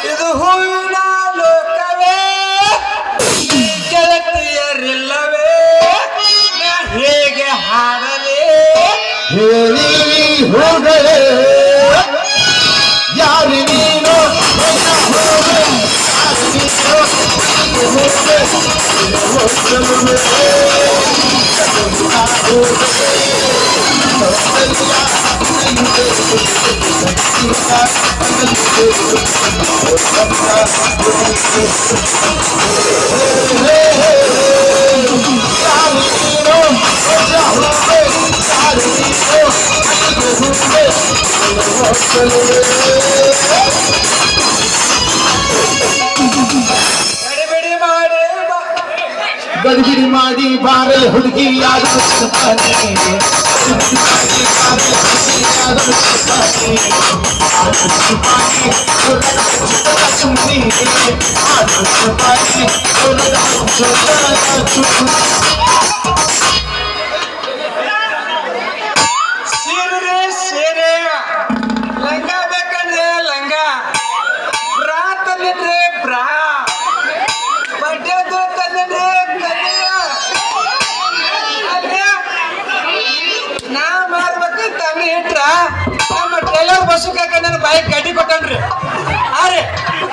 ಇದು ಹೂವಿನ ಲೋಕವೇ ಗೆಳತಿಯರಿಲ್ಲವೇ ಹೇಗೆ ಹಾಡಲೇ ಹೇಳಿ ಹೋಗಲೇ ಯಾರು ನೀನು ಗಡಿಬಿಡಿ ಮಾಡಿ ಬಾರಲ್ ಹುಡುಗಿ ಯಾರು ಸೀರೆ ಸೀರೆ ಲಂಗ ಬೇಕಂದ್ರೆ ಲಂಗ ಬ್ರಾ ತಂದಿದ್ರೆ ಬ್ರಾ ಬಡ್ಡೆದು ತಂದಿದ್ರೆ ಕನ್ಯಾ ನಾ ಮಾಡ್ಬೇಕಂತ ಅಂಗಡಿ ಇಟ್ರ ನಮ್ಮ ಟೈಲರ್ ಬಸ್ಸುಕಾಕ ನನ್ನ ಬಾಯಿಗೆ ಗಡ್ಡಿ ಕೊಟ್ಟನ್ರಿ ಆರೆ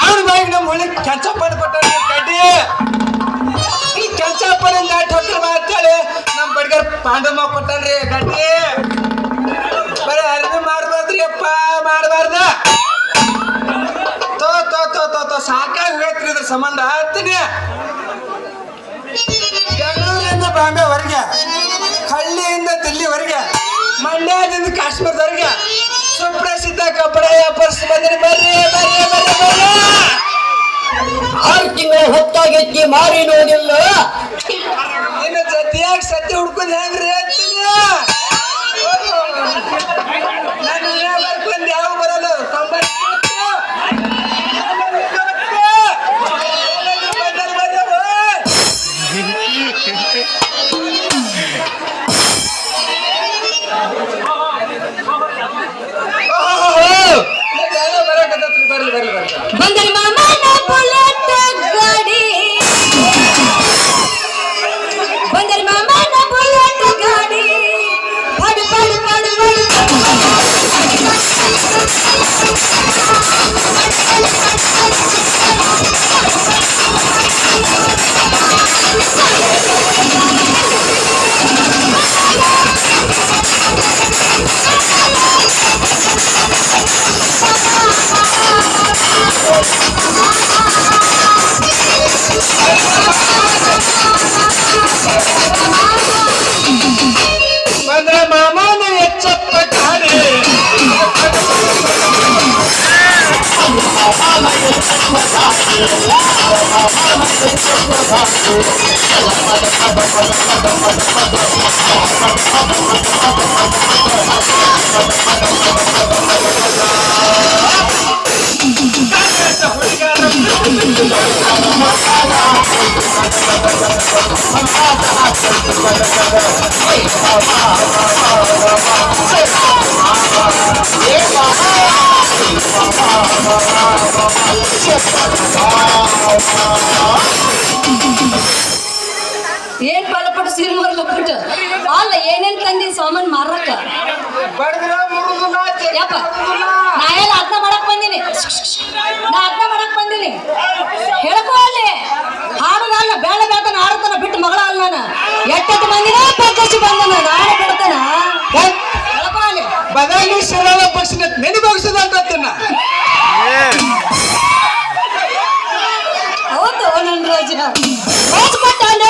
ಅವ್ನ ಬಾಯಿಗೆ ನಮ್ಮ ಹುಳಿ ಕೆಂಚಪ್ಪನ ಕೊಟ್ಟನ್ರಿ ಗಡ್ಡಿ ಈ ಕೆಂಚಪ್ಪನಿಂದ ಠೊಕ್ಕರ್ ಅಂತೇಳಿ ನಮ್ಮ ಬಡ್ಗರ್ ಪಾಂಡಮ್ಮ ಕೊಟ್ಟನ್ರಿ ಗಡ್ಡಿ ಬರೀ ಅರಿವಿ ಮಾಡ್ಬಾರ್ದ್ರಿ ಅಪ್ಪ ಮಾಡಬಾರ್ದ ತೋ ತೋ ತೋ ತೋ ತೋ ಸಾಕಾಗಿ ಹೋಗ್ತ್ರಿ ಇದ್ರ ಸಂಬಂಧ ಹತ್ತೀನಿ ಬೆಂಗಳೂರಿಂದ ಬಾಂಬೆವರೆಗೆ ಹಳ್ಳಿಯಿಂದ ದಿಲ್ಲಿವರೆಗೆ ಮಂಡ್ಯದಿಂದ ಕಾಶ್ಮೀರದವರೆಗೆ ಸುಪ್ರಸಿದ್ಧ ಕಬ್ಬಡ ವ್ಯಾಪಾರಸ್ಥರು ಬಂದ್ರಿ ಬರ್ರಿ ಬರ್ರಿ ಬರ್ರಿ ಬರ್ರಿ 6 ತಿಂಗಳ ಹೊತ್ತಾಗೆತ್ತಿ ಮಾರಿ ನೋಡಿಲ್ಲ ಇನ್ನು ಜೊತೆಯಾಗಿ ಸತ್ಯ ಹುಡ್ಕೊಂಡು ಹೆಂಗ್ರಿ ಅಂತೀನಿ ನಾನು ಬರ್ಕೊಂಡು ಯಾವ ಬರಲ್ಲ ಬರ್ಲಿ ಬರ್ಲಿ ಬರ್ಲಿ ಬಂದರಿ ಮಾಮನ ಬುಲೆಟ್ ಗಾಡಿ ಬಂದರಿ ಮಾಮನ ಬುಲೆಟ್ ಗಾಡಿ ಪಡು ಪಡು ಪಡು ಬಂದ್ರೆ ಮಾಮನ ಎಚ್ಚಪ್ಪ ಗಾಡಿ ಏನ್ ಫಲಪಟ್ಟು ಸಿರಿಮರ್ಲ ಪುಟ್ಟು ಅಲ್ಲ ಏನೇನ್ ತಂದಿ ಸಾಮಾನ್ ಮಾರಕ್ಕ ಬಡದ್ರ ಮುರುದುನ ಯಪ್ಪ ನಾ ಎಲ್ಲ ಅದ್ನ ಮಾಡಕ್ ಬಂದಿನಿ ನಾ ಅದ್ನ ಮಾಡಕ್ ಬಂದಿನಿ ಹೇಳ್ಕೋ ಅಲ್ಲಿ ಹಾಡುದಲ್ಲ ಬೇಡ ಬೇತನ ಆಡತನ ಬಿಟ್ಟು ಮಗಳ ಅಲ್ಲ ನಾನು ಎಟ್ಟೆಟ್ಟು ಮಂದಿನ ಪಕ್ಕಸಿ ಬಂದನ ನಾನು ಬಿಡ್ತೇನ ಹೇಳ್ಕೋ ಅಲ್ಲಿ ಬದಲಿ ಶಿರಾಳ ಪಕ್ಷನ ನೆನೆ ಬಗ್ಸದ ಅಂತ ಹೌದು ನನ್ ರಾಜ ರಾಜಪಟ್ಟಾನೆ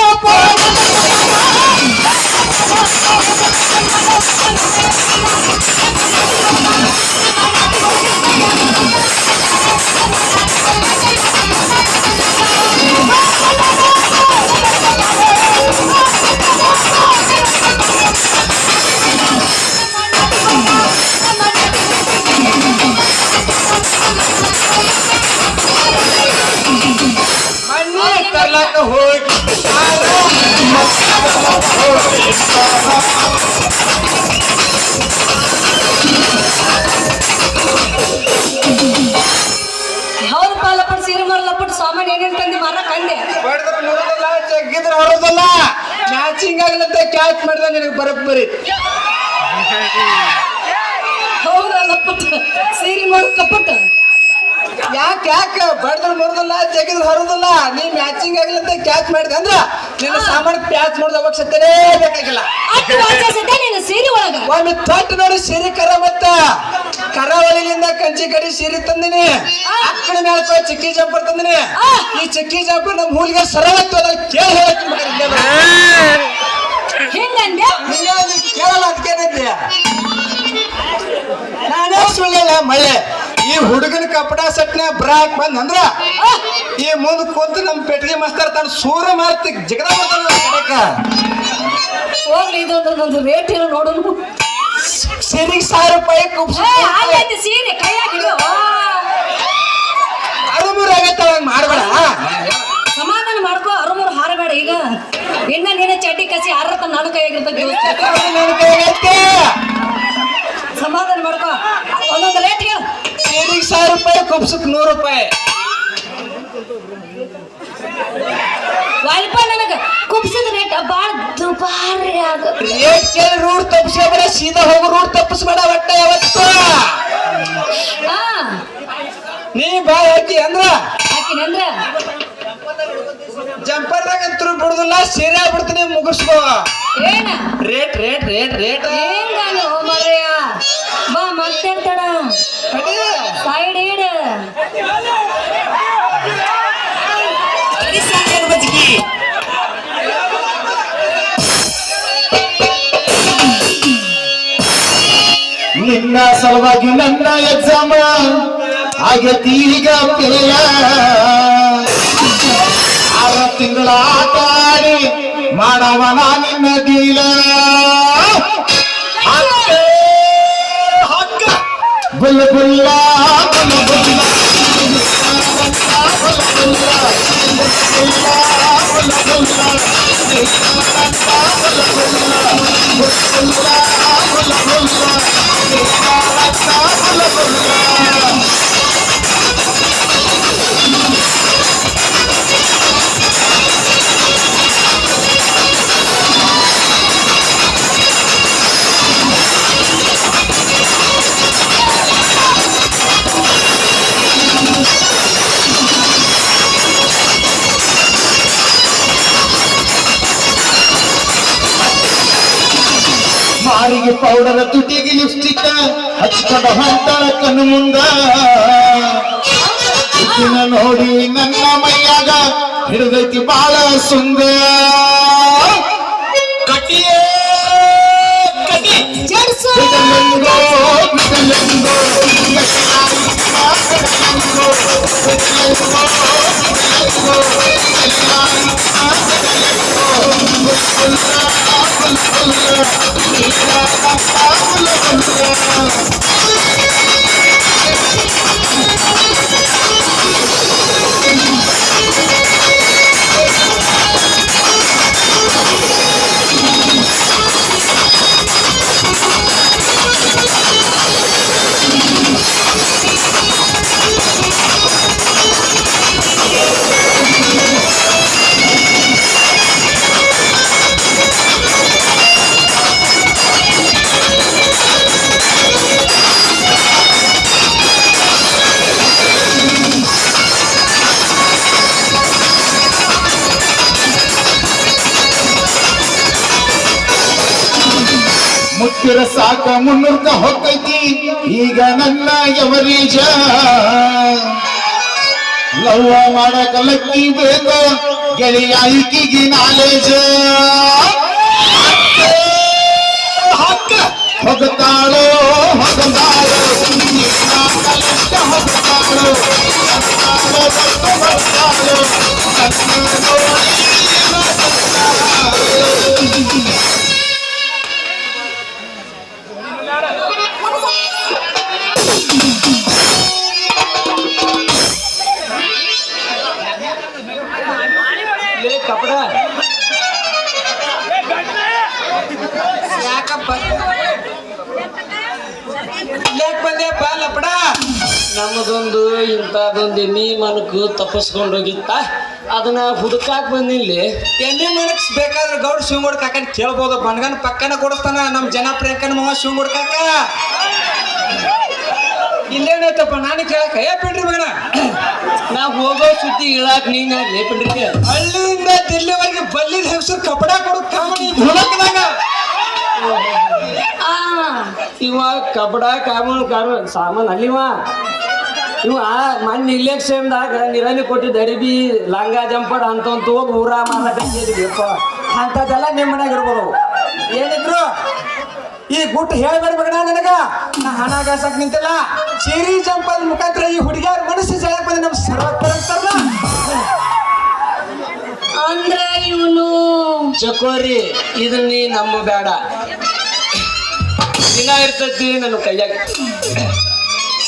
ಹೋಗಿ ಹೌದಪ್ಪ ಲಪಟ್ ಸೀರೆ ಮಾರ ಲಪಟ್ ಸಾಮಾನ್ ಏನೇನ್ ತಂದಿ ಮಾರಕ್ ಅಂದೆ ಬಡದ್ರ ಮುರಿದಲ್ಲ ಜಗ್ಗಿದ್ರ ಹೊರದಲ್ಲ ಮ್ಯಾಚಿಂಗ್ ಆಗ್ಲಂತ ಕ್ಯಾಚ್ ಮಾಡಿದ ನಿನಗೆ ಬರೋಬ್ಬರಿ ಹೌದ ಲಪಟ್ ಸೀರೆ ಮಾರ ಕಪಟ್ ಯಾಕೆ ಬಡದ್ರ ಮುರಿದಲ್ಲ ಜಗ್ಗಿದ್ರ ಹೊರದಲ್ಲ ನೀ ಮ್ಯಾಚಿಂಗ್ ಆಗ್ಲಂತ ಕ್ಯಾಚ್ ಮಾಡಿದ ಅಂದ್ರ ನಿನ್ನ ಸಾಮಾನು ಕ್ಯಾಚ್ ಮಾಡಿದ ಅವಶ್ಯಕತೆ ಬೇಕಾಗಿಲ್ಲ ಅಷ್ಟು ವಾಚಿಸಿದ್ದೆ ನೀನು ಸೀರೆ ಒಳಗ ಒಮ್ಮೆ ತೊಟ್ಟು ನೋಡಿ ಸಿರಿ ಕರ ಮತ್ತ ಕರಾವಳಿಯಿಂದ ಕಂಚಿ ಕಡಿ ಸೀರೆ ತಂದಿನಿ ಅಕ್ಕಳ ಮೇಲೆ ಚಿಕ್ಕಿ ಜಂಪರ್ ತಂದಿನಿ ಈ ಚಿಕ್ಕಿ ಜಂಪರ್ ನಮ್ಮ ಹೂಲಿಗೆ ಸರಳತ್ತು ಕೇಳಿ ಹೇಳಕ್ಕೆ ಹಿಂಗಂದೆ ಕೇಳಲ್ಲ ಅದಕ್ಕೇನೈತಿ ನಾನೇ ಸುಳ್ಳಿಲ್ಲ ಮಳೆ ಈ ಹುಡುಗನ ಕಪಡ ಸಟ್ನ ಬ್ರಾಕ್ ಬಂದ್ ಅಂದ್ರ ಈ ಮುಂದ್ ಕುಂತು ನಮ್ ಪೆಟ್ಟಿಗೆ ಮಸ್ತಾರ ತಾನು ಸೂರ ಮಾರ್ತಿ ಜಗದ ಕಡೆಕ ಹೋಗ್ಲಿ ಇದೊಂದು ರೇಟ್ ಏನೋ ನೋಡೋನು ಸೀರೆಗೆ 1000 ರೂಪಾಯಿ ಕುಪ್ಸ ಆಗೈತಿ ಸೀರೆ ಕೈಯಾಗಿಡು ಅರುಮೂರು ಆಗೈತ ಹಂಗ ಮಾಡ್ಬೇಡ ಸಮಾಧಾನ ಮಾಡ್ಕೋ ಅರುಮೂರು ಹಾರಬೇಡ ಈಗ ಇನ್ನ ನೀನೆ ಚಡ್ಡಿ ಕಸಿ ಹಾರತ ನಾನು ಕೈಯಾಗಿರ್ತದೆ ನನ್ನ ಕೈಗೈತೆ ಸಮಾಧಾನ ಮಾಡ್ಕೋ ಒಂದೊಂದು ರೇಟ್ ಹೇಳು ಸೀರೆಗೆ 1000 ರೂಪಾಯಿ ಕುಪ್ಸಕ್ 100 ರೂಪಾಯಿ ವಾಲಿಪ ನನಗ ಕುಪ್ಸಿದ ರೇಟ್ ಬಾಳ ದುಬಾರಿ ಆಗುತ್ತೆ ರೇಟ್ ಕೇಳಿ ರೂಟ್ ತಪ್ಪಿಸ್ಬೇಡ ಸೀದಾ ಹೋಗು ರೂಟ್ ತಪ್ಪಿಸ್ಬೇಡ ಒಟ್ಟ ಯಾವತ್ತು ಹಾ ನೀ ಬಾ ಹಾಕಿ ಅಂದ್ರ ಹಾಕಿನಂದ್ರ ಜಂಪರ್ದಾಗ ಅಂತೂ ಬಿಡುದಿಲ್ಲ ಸೀರೆ ಬಿಡ್ತೀನಿ ಮುಗಿಸ್ಕೋ ಏನ ರೇಟ್ ರೇಟ್ ರೇಟ್ ರೇಟ್ ಹೆಂಗಾನು ಮರೆಯ ಬಾ ಮತ್ತೆಂತಡ ಸೈಡ್ ಇಡ ನಿನ್ನ ಸಲುವಾಗಿ ನನ್ನ ಎಕ್ಸಾಮ್ ಆಗೈತಿ ಈಗ ಫೇಲ 6 ತಿಂಗಳ ಆಟ ಆಡಿ ಮಾಡವನ ನಿನ್ನ ಡೀಲ ಬುಲ್ಲ ಬುಲ್ಲ ಬುಲ್ಲ ಬುಲ್ಲ ಮಾರಿಗೆ ಪೌಡರ್ ತುಟಿಗೆ ಲಿಪ್ಸ್ಟಿಕ್ ಹಚ್ಕೊಂಡ ಹೊಂಟಾಳ ಕಣ್ಣು ಮುಂದ ಇದನ್ನ ನೋಡಿ ನನ್ನ ಮೈಯಾಗ ಹಿಡಿದೈತಿ ಬಾಳ ಸುಂದ ಕಟಿಯೇ ಕಟಿ ಬಿಡಲೆಂಗೋ ಬಿಡಲೆಂಗೋ ಮುತ್ತಿರ ಸಾಕ 300 ಹೊಕ್ಕೈತಿ ಈಗ ನನ್ನ ಎವರೇಜ ಲವ್ವ ಮಾಡಕ ಲಕ್ಕಿ ಬೇಕ ಗೆಳೆಯ ಈಕಿಗೆ ನಾಲೇಜ ಹಕ್ಕ ಹೊಗತಾಳೋ ಹೊಗತಾಳೋ ಹೊಗತಾಳೋ ಕಪಡ ಯಾಕಪ್ಪ ಯಾಕೆ ಬಂದೆ ಲಪಡ ನಮ್ಮದೊಂದು ಇಂಥದೊಂದು ಎಮ್ಮಿ ಮನಕು ತಪ್ಪಿಸ್ಕೊಂಡು ಹೋಗಿತ್ತ ಅದನ್ನ ಹುಡುಕಾಕ್ ಬಂದಿಲ್ಲಿ. ಎಣ್ಣೆ ಮನಕ್ಸ್ ಬೇಕಾದ್ರೆ ಗೌಡ್ ಶಿವಮೂಡ್ ಕಾಕ ಕೇಳ್ಬೋದು. ಬಣ್ಗನ್ ಪಕ್ಕನ ಕೊಡಿಸ್ತಾನ ನಮ್ಮ ಜನಪ್ರಿಯಕನ ಮಾವ ಶಿವಮೂಡ್ ಕಾಕ. ಇಲ್ಲೇನೈತಪ್ಪ ನಾನು ಕೇಳಕ ಏ ಬಿಡ್ರಿ ಬೇಡ ನಾ ಹೋಗೋ ಸುದ್ದಿ ಹೇಳಾಕ್ ನೀನ್ ಲೇಪಿಡ್ರಿ. ಹಳ್ಳಿಯಿಂದ ದಿಲ್ಲಿವರೆಗೆ ಬಲ್ಲಿದ ಹೆಸರು ಕಪಡ ಕೊಡು ಕಾಮಣಿ ಹುಡುಕದಾಗ ಇವ ಕಬಡ ಕಾಮನ್ ಸಾಮಾನ್ ಅಲ್ಲಿವ ಇವ ಮೊನ್ನೆ ಇಲೆಕ್ಷನ್ದಾಗ ನಿರಾಣಿ ಕೊಟ್ಟಿದ್ದ ಅರಿಬಿ ಲಂಗ ಜಂಪರ್ ಅಂತ ಹೋಗಿ ಊರ ಮಾರಕಪ್ಪ ಅಂಥದ್ದೆಲ್ಲ ನಿಮ್ಮ ಮನ್ಯಾಗ ಇರ್ಬೋದು. ಏನಿದ್ರು ಈ ಗುಟ್ಟು ಹೇಳ್ಬೇಡ ಮಗಣ ನನಗ. ನಾ ಹಣ ಗಾಸಕ್ ನಿಂತಿಲ್ಲ. ಸೀರಿ ಜಂಪದ ಮುಖಾಂತರ ಈ ಹುಡುಗಿಯರ ಮನಸ್ಸು ಸೆಳಕ್ ಬಂದ ನಮ್ಮ ಸರ್ವತ್ತರ ಅಂತಾರಲ್ಲ. ಅಂದ್ರ ಇವನು ಚಕೋರಿ ಇದನ್ನ ನೀ ನಂಬಬೇಡ. ದಿನ ಇರ್ತೈತಿ ನನ್ನ ಕೈಯಾಗ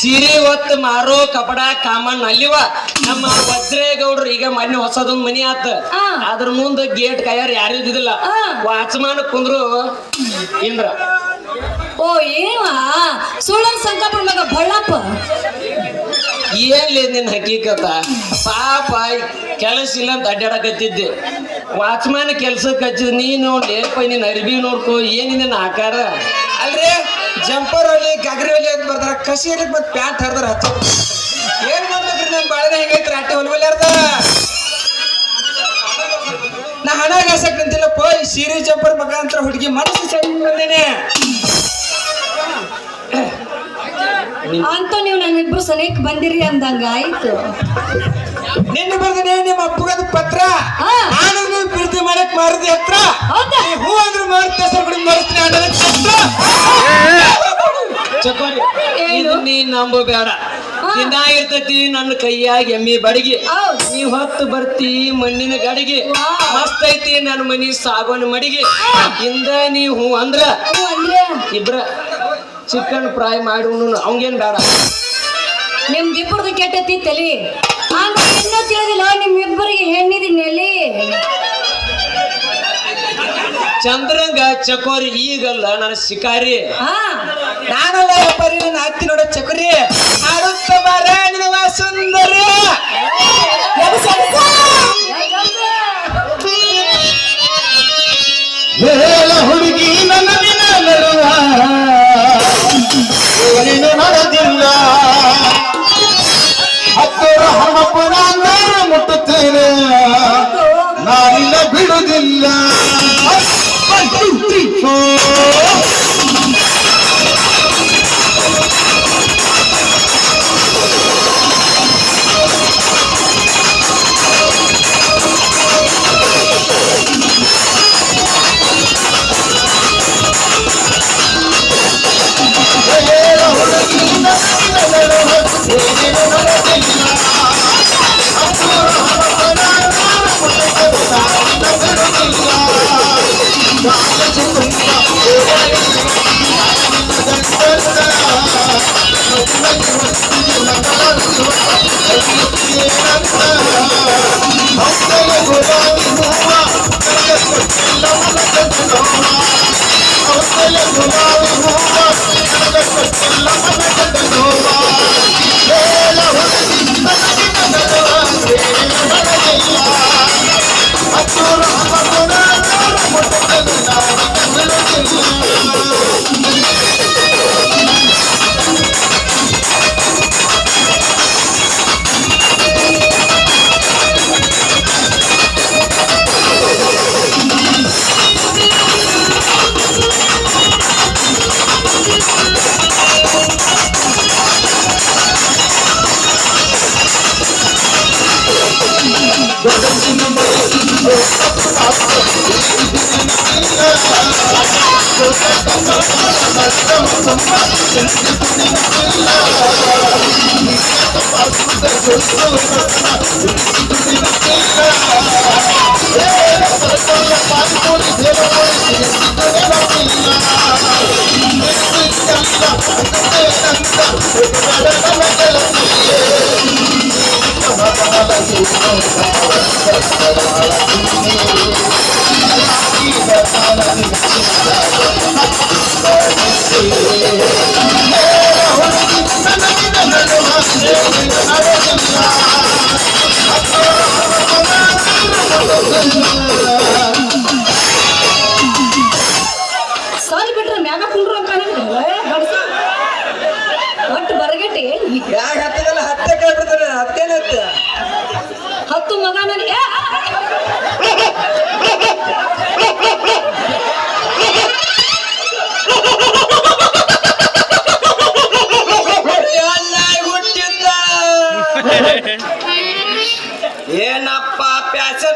ಸೀರೆ ಹೊತ್ತು ಮಾರೋ ಕಪಡ ಕಾಮನ್ ಅಲ್ಲಿವ. ನಮ್ಮ ವಜ್ರೇಗೌಡ್ರು ಈಗ ಮೊನ್ನೆ ಹೊಸದೊಂದು ಮನಿ ಆತ. ಅದ್ರ ಮುಂದೆ ಗೇಟ್ ಕೈಯಾರ ಯಾರು ಇದ್ದಿದ್ದಿಲ್ಲ. ವಾಚ್ಮಾನ್ ಕುಂದ್ರು ಇಂದ್ರ. ಓ ಏವ ಸುಳ್ಳನ್ ಸಂಕಪ್ಪ ಮಗ ಬಳ್ಳಪ್ಪ. ಏನ್ಲಿ ನಿನ್ ಹಕೀಕತ ಪಾಪ ಕೆಲಸ ಇಲ್ಲ ಅಂತ ಅಡ್ಡಾಡಕತ್ತಿದ್ದೆ. ವಾಚ್ಮಾನ್ ಕೆಲ್ಸಕ್ಕೆ ಹಚ್ಚಿದ್ ನೀನು ಲೇಪ ನಿನ್ ಅರಿಬಿ ನೋಡ್ಕೊ ಏನಿದೆ ಆಕಾರ. ಅಲ್ರಿ ಜಂಪರ್ ಅಲ್ಲಿ ಗಗರಿ ಒಲಿ ಅಂತ ಬರ್ತಾರ. ಕಸಿಯಲ್ಲಿ ಮತ್ತೆ ಪ್ಯಾಂಟ್ ಹರಿದಾರ ಹಚ್ಚ ಏನ್ ಮಾಡ್ಬೇಕ್ರಿ? ನಮ್ಮ ಬಾಳೆನ ಹೆಂಗೈತ್ರಿ ಅಟ್ಟೆ ಹೊಲ್ವಲ್ಲಾರ್ದ. ನಾ ಹಣ ಗಾಸಕ್ ನಿಂತಿಲ್ಲಪ್ಪ. ಈ ಸೀರೆ ಜಂಪರ್ ಮುಖಾಂತರ ಹುಡುಗಿ ಮನಸ್ಸು ಸೆಳೆದು ಬಂದೇನೆ. ಅಂತ ನೀವು ನನ್ನಿಬ್ರು ಸನೇಕ್ ಬಂದಿರಿ ಅಂದಂಗ ಆಯ್ತು. ನಿನ್ನೆ ಬರ್ದೇನೆ ನಿಮ್ಮ ಅಪ್ಪಗದ ಪತ್ರ. ಹಾ. ನಾನು ನೀವು ಪ್ರೀತಿ ಮಾಡಕ್ ಮಾರದಿ ಹತ್ರ. ಹೌದಾ? ಈ ಹೂ ಅಂದ್ರೆ ಮಾರುತ್ತ ಹೆಸರು ಬಿಡಿ ಮಾರುತ್ತೀನಿ ಅನ್ನೋದ ಚತ್ರ. ಚಕೋರಿ ಏನು? ಇದು ನೀ ನಂಬಬೇಡ. ದಿನ ಇರ್ತೈತಿ ನನ್ನ ಕೈಯಾಗ ಎಮ್ಮಿ ಬಡಿಗೆ. ಹೌದ್. ನೀ ಹೊತ್ತು ಬರ್ತಿ ಮಣ್ಣಿನ ಗಡಿಗೆ. ಮಸ್ತ್ ಐತಿ ನನ್ನ ಮನಿ ಸಾಗೋನ ಮಡಿಗೆ. ಇಂದ ನೀ ಹೂ ಅಂದ್ರ ಹ್ಞೂ ಅಂದ್ರೆ ಇಬ್ರ ಚಿಕನ್ ಫ್ರೈ ಮಾಡಿ ಅವಂಗೇನ್ ಬೇಡ. ನಿಮ್ದಿಬ್ಬರದು ಕೆಟ್ಟತಿ ತಲಿ. ಆಗ ಇನ್ನೂ ತಿಳಿದಿಲ್ಲ ನಿಮ್ಮಿಬ್ಬರಿಗೆ ಹೆಣ್ಣಿದೀನಿ ಅಲ್ಲಿ. ಚಂದ್ರಂಗ ಚಕೋರಿ ಈಗಲ್ಲ ನನ್ನ ಶಿಕಾರಿ. ಹಾ ನಾನಲ್ಲ ವ್ಯಾಪಾರಿ ನನ್ನ ಹತ್ತಿ ನೋಡ ಚಕರಿ. ಆಡುತ್ತ ಬಾರ ನಿನವ ಸುಂದರಿ. ಹೇಳ ಹುಡುಗಿ ನನ್ನ ದಿನ ನಡುವ ನೀನು ನಡೆದಿಲ್ಲ. ಹತ್ತಿರ ಹಣಪುರ ನಾನು ಮುಟ್ಟುತ್ತೇನೆ, ನಾನಿಲ್ಲ ಬಿಡುವುದಿಲ್ಲ.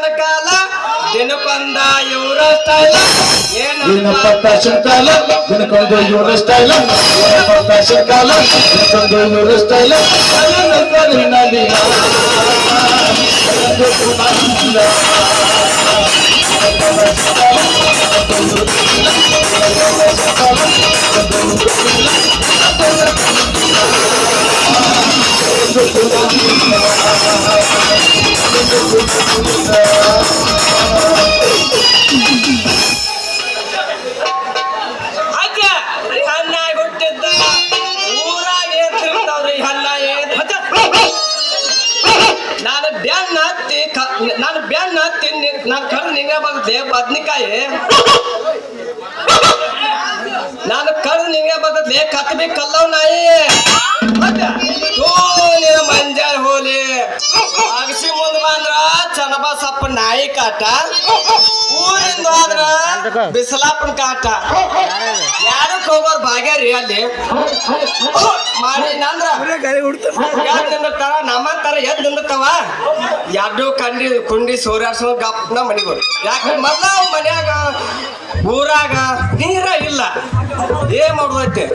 ಫ್ಯಾಷನ್ ಕಾಲ ದಿನಕ್ಕೊಂದ ಇವ್ರ ಸ್ಟೈಲ ಏನಪ್ಪ ಫ್ಯಾಷನ್ ಕಾಲ ದಿನಕ್ಕೊಂದು ಇವರ ಸ್ಟೈಲ ಏನಪ್ಪ ಫ್ಯಾಷನ್ ಕಾಲ ದಿನಕ್ಕೊಂದು ಇವರ ಸ್ಟೈಲ ಅಜ್ಜ ಹಣ್ಣ ಹುಟ್ಟಿದ್ದ ಊರಾಗ ಏನ್ ತಿರುಗ್ತಾವ್ರಿ ಹಣ್ಣ ಏನ್ ನಾನು ಬೆನ್ನ ಹತ್ತಿ ನಾನು ಕರ್ದು ನಿಂಗೆ ಬಗ್ದೆ ಬದ್ನಿಕಾಯಿ ನಾನು ಕರ್ದು ನಿಂಗೆ ಬಗ್ದೆ ಕತ್ಬಿ ಕಲ್ಲವ್ ನಾಯಿ ನಿನ್ನ ಮಂಜಾಳ ಹೋಲಿ ಅಗಸಿ ಮುಂದ್ ಬಂದ್ರ ಚನ್ನಬಸಪ್ಪ ನಾಯಿ ಕಾಟ ಊರಿಂದ ಹೋದ್ರ ಬಿಸಲಾಪನ ಕಾಟ ಯಾರಕ್ ಹೋಗೋರ್ ಭಾಗ್ಯಾರಿ ಅಲ್ಲಿ ಮಾಡಿ ನಂದ್ರ ಎದ್ ನಿಂದಿರ್ತಾರ ನಮ್ಮಂತಾರ ಎದ್ ನಿಂದಿರ್ತಾವ ಎರಡು ಕುಂಡಿ ಸೂರ್ಯಾಡ್ಸೋ ಗಪ್ನ ಮನಿಗೋರು ಯಾಕೆ ಮೊದ್ಲ ಅವ್ ಮನ್ಯಾಗ ಊರಾಗ ನೀರ ಇಲ್ಲ ಏನ್ ಮಾಡುದೈತಿ